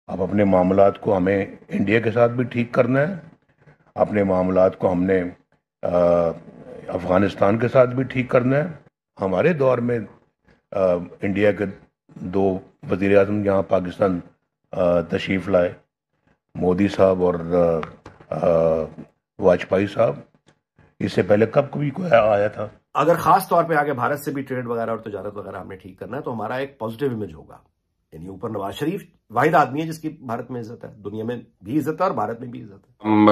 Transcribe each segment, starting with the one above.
अब अपने मामलात को हमें इंडिया के साथ भी ठीक करना है, अपने मामलात को हमने अफ़गानिस्तान के साथ भी ठीक करना है। हमारे दौर में इंडिया के दो वज़ीर आज़म यहाँ पाकिस्तान तशरीफ़ लाए, मोदी साहब और वाजपेयी साहब। इससे पहले कब कोई आया था? अगर खास तौर पे आगे भारत से भी ट्रेड वगैरह और तजारत वगैरह हमने ठीक करना है तो हमारा एक पॉजिटिव इमेज होगा। यानी ऊपर नवाज शरीफ वाहिद आदमी है जिसकी भारत में इज्जत है, दुनिया में भी इज्जत है और भारत में भी इज्जत है। हम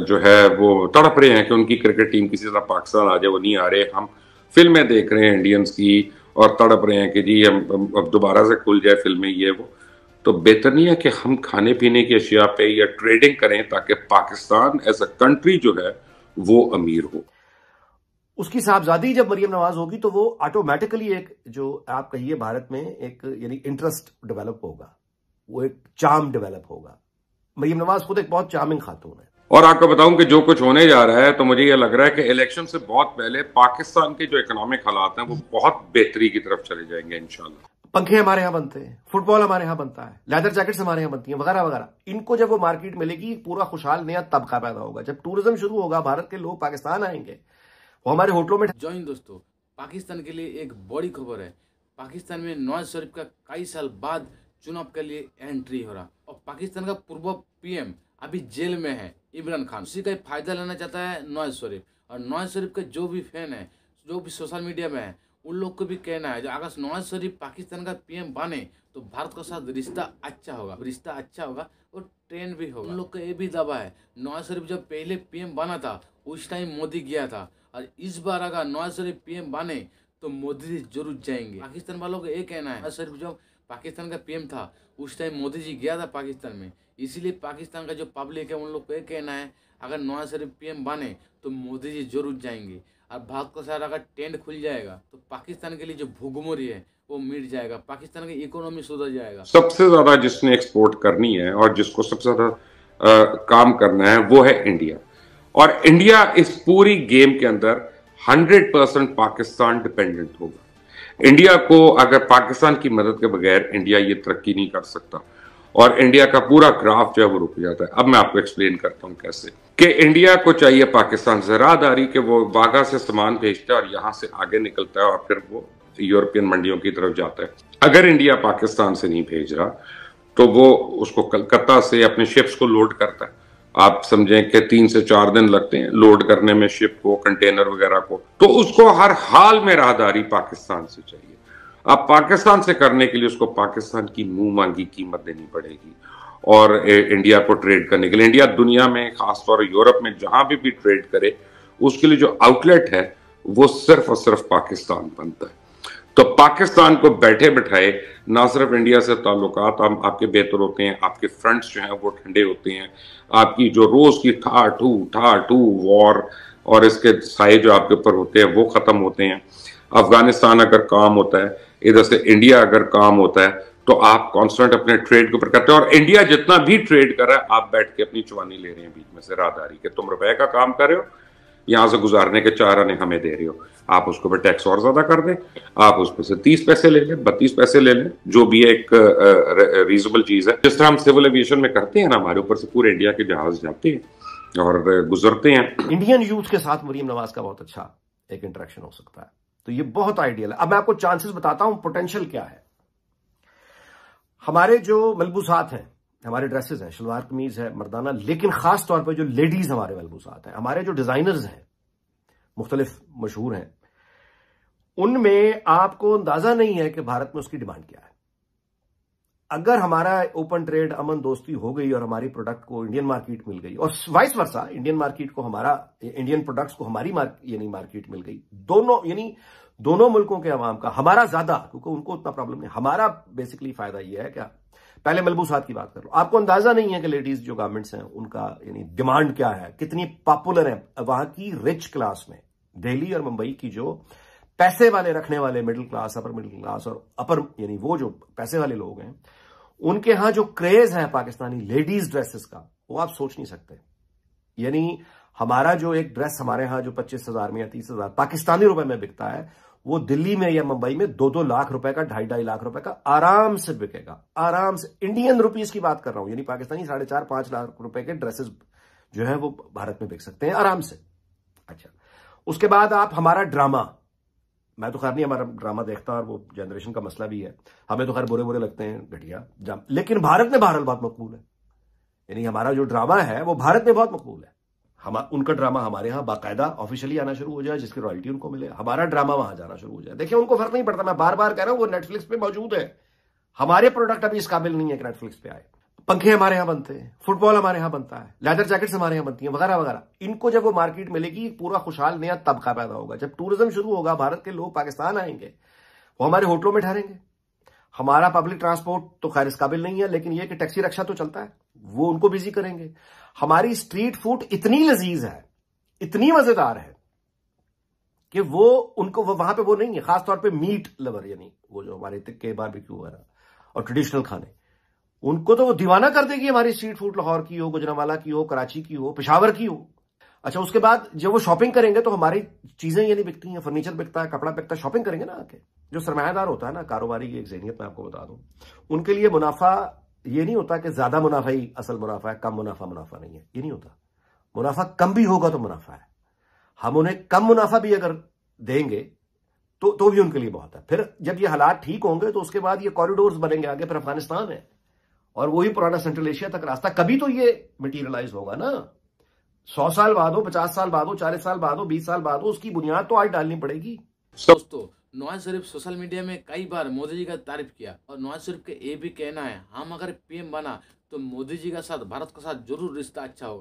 जो है वो तड़प रहे हैं कि उनकी क्रिकेट टीम किसी तरह पाकिस्तान आ जाए, वो नहीं आ रहे। हम फिल्में देख रहे हैं इंडियंस की और तड़प रहे हैं कि जी हम अब दोबारा से खुल जाए फिल्में, ये वो। तो बेहतर नहीं है कि हम खाने पीने की अशिया पे या ट्रेडिंग करें ताकि पाकिस्तान एज अ कंट्री जो है वो अमीर हो। उसकी साहबजादी जब मरियम नवाज होगी तो वो ऑटोमेटिकली एक जो आप कहिए भारत में एक यानी इंटरेस्ट डेवलप होगा, वो एक चार्म डेवलप होगा। मरियम नवाज खुद एक बहुत चार्मिंग खातून है। और आपको बताऊं कि जो कुछ होने जा रहा है तो मुझे यह लग रहा है कि इलेक्शन से बहुत पहले पाकिस्तान के जो इकोनॉमिक हालात हैं वो बहुत बेहतरी की तरफ चले जाएंगे इंशाल्लाह। पंखे हमारे यहाँ बनते हैं, फुटबॉल हमारे यहाँ बनता है, लेदर जैकेट्स हमारे यहाँ बनती हैं वगैरह वगैरह। इनको जब वो मार्केट मिलेगी पूरा खुशहाल नया तबका पैदा होगा। जब टूरिज्म शुरू होगा, भारत के लोग पाकिस्तान आएंगे, वो हमारे होटलों में। जय हिंद दोस्तों, पाकिस्तान के लिए एक बड़ी खबर है। पाकिस्तान में नवाज शरीफ का कई साल बाद चुनाव के लिए एंट्री हो रहा और पाकिस्तान का पूर्व पीएम अभी जेल में है, इमरान खान। उसी का फायदा लेना चाहता है नवाज शरीफ। और नवाज शरीफ का जो भी फैन है, जो भी सोशल मीडिया में है, उन लोग को भी कहना है जो अगर नवाज शरीफ पाकिस्तान का पीएम बने तो भारत के साथ रिश्ता अच्छा होगा, रिश्ता अच्छा होगा और ट्रेंड भी होगा। उन लोग का ये भी दावा है, नवाज शरीफ जब पहले पीएम बना था उस टाइम मोदी गया था और इस बार अगर नवाज शरीफ पीएम बने तो मोदी जी जरूर जाएंगे। पाकिस्तान वालों का ये कहना है, नवाज शरीफ जब पाकिस्तान का पीएम था उस टाइम मोदी जी गया था पाकिस्तान में, इसीलिए पाकिस्तान का जो पब्लिक है उन लोग को ये कहना है अगर नवाज शरीफ पीएम बने तो मोदी जी जरूर जाएंगे। और भारत के साथ अगर टेंट खुल जाएगा तो पाकिस्तान के लिए जो भूखमरी है वो मिट जाएगा, पाकिस्तान की इकोनॉमी सुधर जाएगा। सबसे ज्यादा जिसने एक्सपोर्ट करनी है और जिसको सबसे ज्यादा काम करना है वो है इंडिया। और इंडिया इस पूरी गेम के अंदर 100% पाकिस्तान डिपेंडेंट होगा। इंडिया को अगर पाकिस्तान की मदद के बगैर इंडिया ये तरक्की नहीं कर सकता और इंडिया का पूरा ग्राफ जो है वो रुक जाता है। अब मैं आपको एक्सप्लेन करता हूं कैसे। कि इंडिया को चाहिए पाकिस्तान से राहदारी कि वो वाघा से सामान भेजता है और यहां से आगे निकलता है और फिर वो यूरोपियन मंडियों की तरफ जाता है। अगर इंडिया पाकिस्तान से नहीं भेज रहा तो वो उसको कलकत्ता से अपने शिप्स को लोड करता है। आप समझें कि 3 से 4 दिन लगते हैं लोड करने में शिप को, कंटेनर वगैरह को। तो उसको हर हाल में राहदारी पाकिस्तान से चाहिए। अब पाकिस्तान से करने के लिए उसको पाकिस्तान की मुंह मांगी कीमत देनी पड़ेगी। और इंडिया को ट्रेड करने के लिए, इंडिया दुनिया में खासतौर यूरोप में जहां भी ट्रेड करे उसके लिए जो आउटलेट है वो सिर्फ और सिर्फ पाकिस्तान बनता है। तो पाकिस्तान को बैठे बिठाए ना सिर्फ इंडिया से ताल्लुकात आपके बेहतर होते हैं, आपके फ्रंट्स जो हैं वो ठंडे होते हैं, आपकी जो रोज की ठा ठू वॉर और इसके साए जो आपके ऊपर होते हैं वो खत्म होते हैं। अफगानिस्तान अगर काम होता है, इधर से इंडिया अगर काम होता है तो आप कांस्टेंट अपने ट्रेड के ऊपर करते हैं। और इंडिया जितना भी ट्रेड कर रहा है आप बैठ के अपनी चुवानी ले रहे हैं बीच में से राहदारी के। तुम रुपए का काम कर रहे हो, यहां से गुजारने के 4 आने हमें दे रहे हो, आप उसके ऊपर टैक्स और ज्यादा कर दें, आप उस पर से 30 पैसे ले लें, 32 पैसे ले लें, जो भी एक रीजनेबल चीज है। जिस तरह हम सिविल एविएशन में करते हैं ना, हमारे ऊपर से पूरे इंडिया के जहाज जाते हैं और गुजरते हैं। इंडियन यूथ के साथ मरियम नवाज का बहुत अच्छा एक इंटरेक्शन हो सकता है, तो ये बहुत आइडियल है। अब मैं आपको चांसेस बताता हूं, पोटेंशियल क्या है। हमारे जो मलबूसात हैं, हमारे ड्रेसेस हैं, शलवार कमीज है, मर्दाना, लेकिन खास तौर पर जो लेडीज हमारे मलबूसात हैं, हमारे जो डिजाइनर्स हैं मुख्तलिफ मशहूर हैं, उनमें आपको अंदाजा नहीं है कि भारत में उसकी डिमांड क्या है। अगर हमारा ओपन ट्रेड, अमन दोस्ती हो गई और हमारी प्रोडक्ट को इंडियन मार्केट मिल गई और वाइस वर्सा इंडियन मार्केट को हमारा, इंडियन प्रोडक्ट्स को हमारी मार्केट मिल गई, दोनों मुल्कों के अवाम का, हमारा ज्यादा, क्योंकि उनको उतना प्रॉब्लम नहीं, हमारा बेसिकली फायदा यह है। क्या पहले मलबूसात की बात कर लो, आपको अंदाजा नहीं है कि लेडीज जो गारमेंट्स हैं उनका यानी डिमांड क्या है, कितनी पॉपुलर है वहां की रिच क्लास में। दिल्ली और मुंबई की जो पैसे वाले रखने वाले middle class, upper middle class और अपर यानी वो जो पैसे वाले लोग हैं, उनके यहां जो क्रेज है पाकिस्तानी लेडीज ड्रेसेस का, वो आप सोच नहीं सकते। यानी हमारा जो एक ड्रेस हमारे यहां जो 25,000 में या 30,000 पाकिस्तानी रुपए में बिकता है, वो दिल्ली में या मुंबई में 2-2 लाख रुपए का, 2.5 लाख रुपए का आराम से बिकेगा, आराम से। इंडियन रुपीस की बात कर रहा हूं, यानी पाकिस्तानी 4.5-5 लाख रुपए के ड्रेसेस जो है वो भारत में बिक सकते हैं आराम से। अच्छा, उसके बाद आप हमारा ड्रामा, मैं तो खैर नहीं हमारा ड्रामा देखता, और वो जनरेशन का मसला भी है, हमें तो खैर बुरे बुरे लगते हैं, घटिया, लेकिन भारत में बहरहाल बहुत मकबूल है। यानी हमारा जो ड्रामा है वो भारत में बहुत मकबूल है। उनका ड्रामा हमारे यहाँ बाकायदा ऑफिशियली आना शुरू हो जाए, जिसकी रॉयल्टी उनको मिले, हमारा ड्रामा वहां जाना शुरू हो जाए। देखिए, उनको फर्क नहीं पड़ता, मैं बार बार कह रहा हूं, वो नेटफ्लिक्स पे मौजूद है। हमारे प्रोडक्ट अभी इस काबिल नहीं है कि नेटफ्लिक्स पे आए। पंखे हमारे यहाँ बनते हैं, फुटबॉल हमारे यहाँ बनता है, लेदर जैकेट्स हमारे यहाँ बनती हैं, वगैरह वगैरह। इनको जब वो मार्केट मिलेगी, पूरा खुशहाल नया तबका पैदा होगा। जब टूरिज्म शुरू होगा, भारत के लोग पाकिस्तान आएंगे, वो हमारे होटलों में ठहरेंगे। हमारा पब्लिक ट्रांसपोर्ट तो खैर इस काबिल नहीं है, लेकिन यह कि टैक्सी रिक्शा तो चलता है, वो उनको बिजी करेंगे। हमारी स्ट्रीट फूड इतनी लजीज है, इतनी मजेदार है कि वो उनको वहां पे वो नहीं है, खासतौर पे मीट लवर, यानी वो जो हमारे तिक्के, बारबेक्यू वगैरह और ट्रेडिशनल खाने, उनको तो वो दीवाना कर देगी हमारी स्ट्रीट फूड, लाहौर की हो, गुजरांवाला की हो, कराची की हो, पेशावर की हो। अच्छा, उसके बाद जब वो शॉपिंग करेंगे तो हमारी चीजें ये नहीं बिकती हैं, फर्नीचर बिकता है, कपड़ा बिकता है, शॉपिंग करेंगे ना आके। जो सरमायादार होता है ना, कारोबारी की एक ज़हनियत मैं आपको बता दूं, उनके लिए मुनाफा ये नहीं होता कि ज्यादा मुनाफा ही असल मुनाफा है, कम मुनाफा मुनाफा नहीं है, ये नहीं होता। मुनाफा कम भी होगा तो मुनाफा है। हम उन्हें कम मुनाफा भी अगर देंगे तो भी उनके लिए बहुत है। फिर जब ये हालात ठीक होंगे तो उसके बाद ये कॉरिडोर्स बनेंगे आगे, फिर अफगानिस्तान है और वही पुराना सेंट्रल एशिया तक रास्ता, कभी तो ये मटीरियलाइज होगा ना। 100 साल बाद हो, 50 साल बाद हो, 40 साल बाद हो, 20 साल बाद हो, उसकी बुनियाद तो आज डालनी पड़ेगी। दोस्तों, नवाज शरीफ सोशल मीडिया में कई बार मोदी जी का तारीफ किया, और नवाज शरीफ का ये भी कहना है, हम अगर पीएम बना तो मोदी जी का साथ, भारत का साथ जरूर रिश्ता अच्छा होगा।